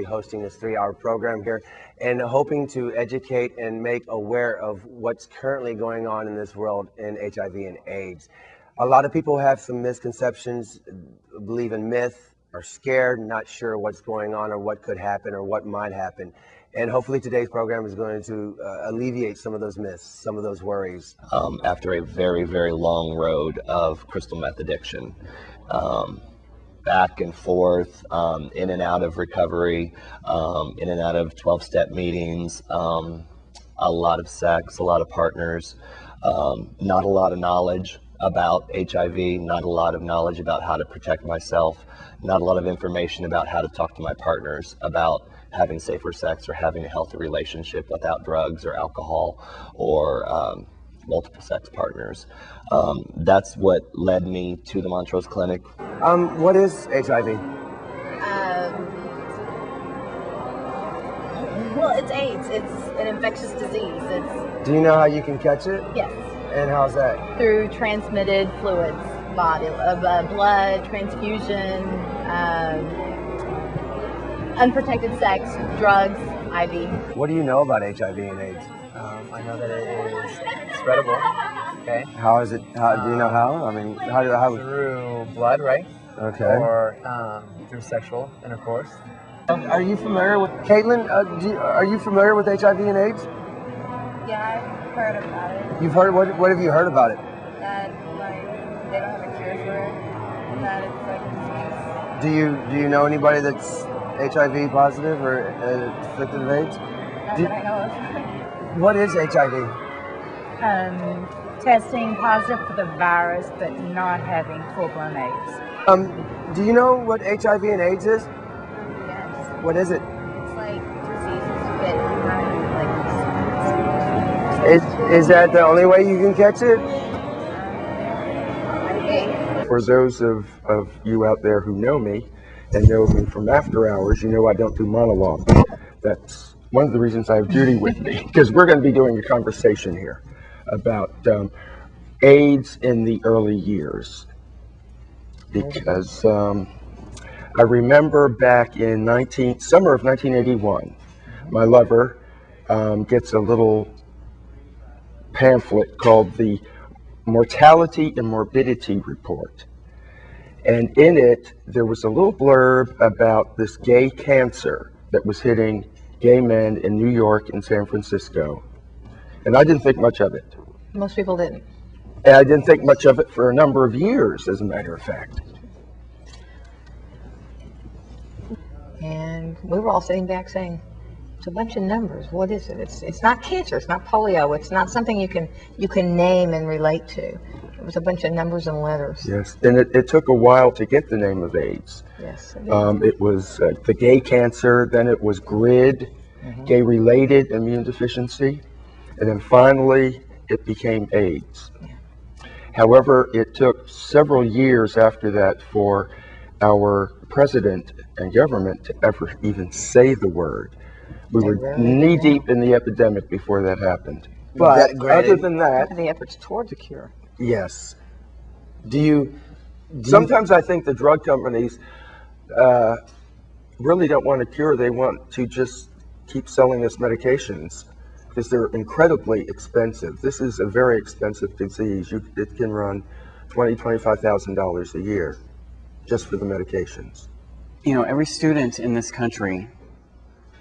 hosting this 3-hour program here and hoping to educate and make aware of what's currently going on in this world in HIV and AIDS. A lot of people have some misconceptions, believe in myth, are scared, not sure what's going on or what could happen or what might happen. And hopefully today's program is going to alleviate some of those myths, some of those worries. After a very, very long road of crystal meth addiction. Back and forth, in and out of recovery, in and out of 12-step meetings, a lot of sex, a lot of partners, not a lot of knowledge about HIV, not a lot of knowledge about how to protect myself, not a lot of information about how to talk to my partners about having safer sex or having a healthy relationship without drugs or alcohol or multiple sex partners. That's what led me to the Montrose Clinic. What is HIV? Well, it's AIDS. It's an infectious disease. Do you know how you can catch it? Yes, And how's that? through transmitted fluids, blood, transfusion, unprotected sex, drugs, IV. What do you know about HIV and AIDS? I know that it is spreadable. Okay. How is it? Do you know how? I mean, how? Through blood, right? Okay. Or through sexual intercourse. Are you familiar with Caitlin? Are you familiar with HIV and AIDS? Yeah, I've heard about it. You've heard what? What have you heard about it? That like they don't have a cure for it. That it's like a disease. Do you know anybody that's HIV positive or afflicted with AIDS? Not that I know of. What is HIV? Testing positive for the virus, but not having full-blown AIDS. Do you know what HIV and AIDS is? Yes. What is it? It's like diseases that like Is that the only way you can catch it? okay. For those of you out there who know me and know me from after hours, you know I don't do monologue. That's one of the reasons I have Judy with me, because we're going to be doing a conversation here about AIDS in the early years. Because I remember back in summer of 1981, my lover gets a little pamphlet called the Mortality and Morbidity Report. And in it, there was a little blurb about this gay cancer that was hitting gay men in New York and San Francisco. And I didn't think much of it. Most people didn't. And I didn't think much of it for a number of years, as a matter of fact. And we were all sitting back saying, it's a bunch of numbers. What is it? It's not cancer. It's not polio. It's not something you can name and relate to. It was a bunch of numbers and letters. Yes, and it took a while to get the name of AIDS. Yes. It was the gay cancer, then it was GRID, gay-related immune deficiency, and then finally it became AIDS. Yeah. However, it took several years after that for our president and government to ever even say the word. We were knee-deep in the epidemic before that happened. But other than that, The efforts towards a cure. yes. Sometimes I think the drug companies really don't want a cure. They want to just keep selling us medications because they're incredibly expensive. This is a very expensive disease. It can run $20,000, $25,000 a year just for the medications. You know, every student in this country,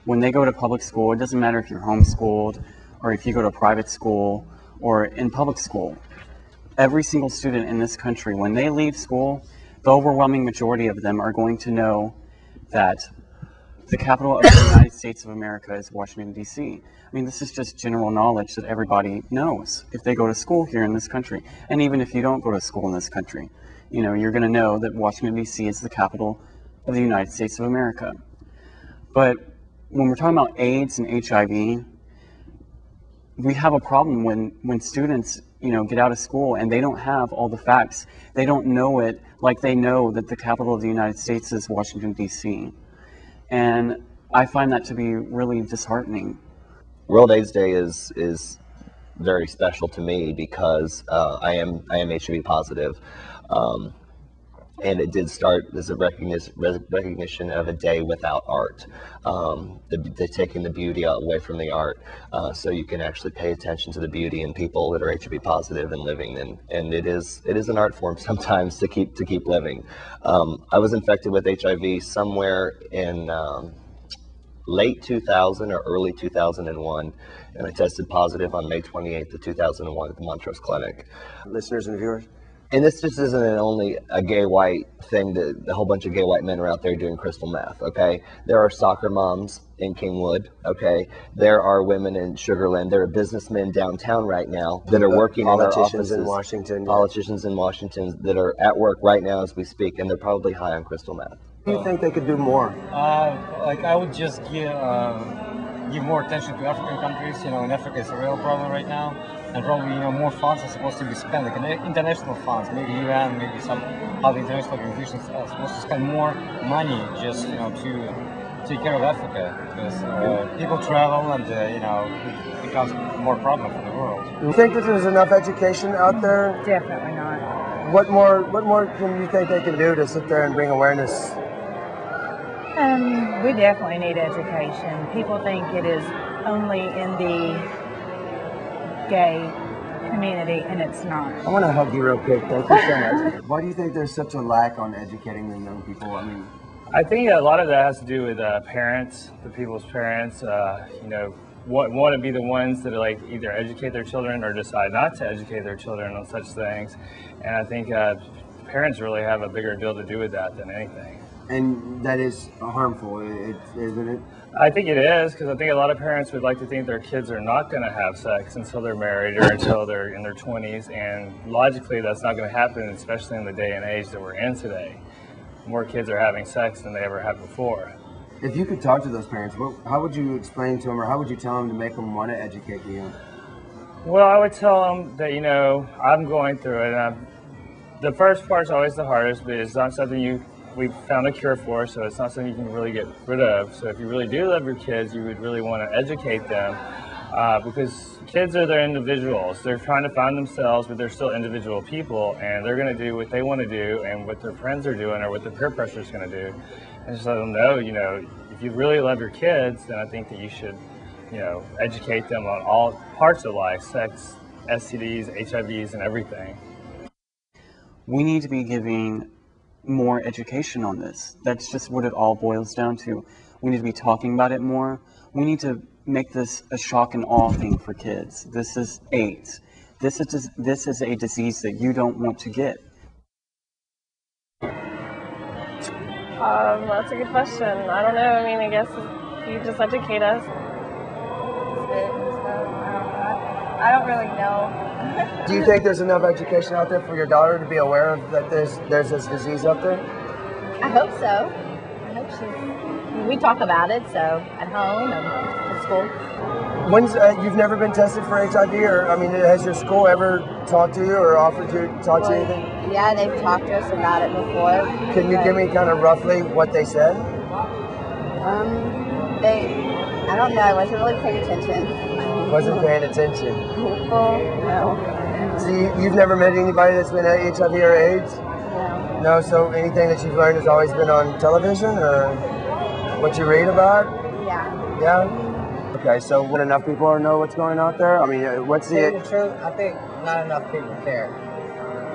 when they go to public school, it doesn't matter if you're homeschooled or if you go to private school or in public school, every single student in this country, when they leave school, the overwhelming majority of them are going to know that the capital of the United States of America is Washington, D.C. I mean, this is just general knowledge that everybody knows if they go to school here in this country. And even if you don't go to school in this country, you know, you're going to know that Washington, D.C. is the capital of the United States of America. But when we're talking about AIDS and HIV, we have a problem when students, you know, get out of school and they don't have all the facts. They don't know it like they know that the capital of the United States is Washington, D.C. And I find that to be really disheartening. World AIDS Day is very special to me because I am HIV positive. And it did start as a recognition of a day without art. They're taking the beauty away from the art, so you can actually pay attention to the beauty in people that are HIV positive and living. And it is an art form sometimes to keep living. I was infected with HIV somewhere in late 2000 or early 2001, and I tested positive on May 28th of 2001 at the Montrose Clinic. Listeners and viewers? And this just isn't only a gay white thing that a whole bunch of gay white men are out there doing crystal meth, okay? There are soccer moms in Kingwood, okay? There are women in Sugarland. There are businessmen downtown right now that are working in our offices. In Washington. Politicians in Washington that are at work right now as we speak, and they're probably high on crystal meth. Do you think they could do more? Like I would just give more attention to African countries. You know, in Africa it's a real problem right now, and probably more funds are supposed to be spent, like international funds, maybe UN, maybe some other international organizations are supposed to spend more money just to take care of Africa, because people travel and it becomes more problem for the world. Do you think that there's enough education out there? Definitely not. What more can you think they can do to sit there and bring awareness? We definitely need education. People think it is only in the gay community, and it's not. I want to hug you real quick. Thank you so much. Why do you think there's such a lack on educating the young people? I mean, I think a lot of that has to do with parents, the people's parents. Want to be the ones that like either educate their children or decide not to educate their children on such things. And I think parents really have a bigger deal to do with that than anything. And that is harmful, isn't it? I think it is, because I think a lot of parents would like to think their kids are not going to have sex until they're married or until they're in their 20s, and logically that's not going to happen, especially in the day and age that we're in today. More kids are having sex than they ever have before. If you could talk to those parents, how would you explain to them, or how would you tell them to make them want to educate the young? Well, I would tell them that, I'm going through it, and the first part's always the hardest, but it's not something we've found a cure for, so it's not something you can really get rid of. So if you really do love your kids, you would really want to educate them, because kids are their individuals. They're trying to find themselves, but they're still individual people, and they're going to do what they want to do and what their friends are doing or what the peer pressure is going to do. And just let them know, if you really love your kids, then I think that you should, educate them on all parts of life, sex, STDs, HIVs, and everything. We need to be giving more education on this. That's just what it all boils down to. We need to be talking about it more. We need to make this a shock and awe thing for kids. This is AIDS. This is a disease that you don't want to get. That's a good question. I don't know. I mean, I guess you just educate us. I don't really know. Do you think there's enough education out there for your daughter to be aware of that there's this disease up there? I hope so. I hope we talk about it, so at home and at school. You've never been tested for HIV, or has your school ever talked to you or offered to talk to you anything? Yeah, they've talked to us about it before. Can you give me kind of roughly what they said? I don't know. I wasn't really paying attention. Wasn't paying attention. No. So you've never met anybody that's been HIV or AIDS? No. No, so anything that you've learned has always been on television or what you read about? Yeah. Yeah? Okay, so would enough people know what's going on there? I mean, what's the truth? I think not enough people care.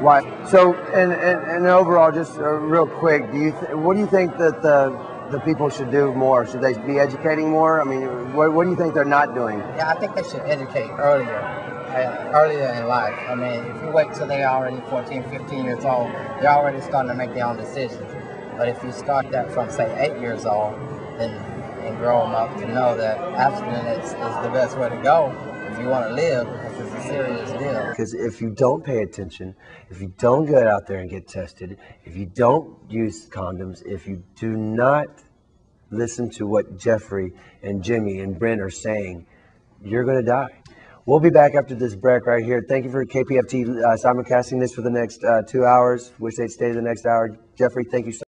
Why? So, and overall, just real quick, what do you think that the people should do more? Should they be educating more? I mean, what do you think they're not doing? Yeah, I think they should educate earlier in life. I mean, if you wait till they're already 14, 15 years old, they're already starting to make their own decisions. But if you start that from, say, 8 years old, and grow them up to know that abstinence is the best way to go if you want to live, because it's a serious deal. Because if you don't pay attention, if you don't get out there and get tested, if you don't use condoms, if you do not listen to what Jeffrey and Jimmy and Brent are saying, you're going to die. We'll be back after this break right here. Thank you for KPFT simulcasting this for the next 2 hours. Wish they'd stay the next hour. Jeffrey, thank you so much.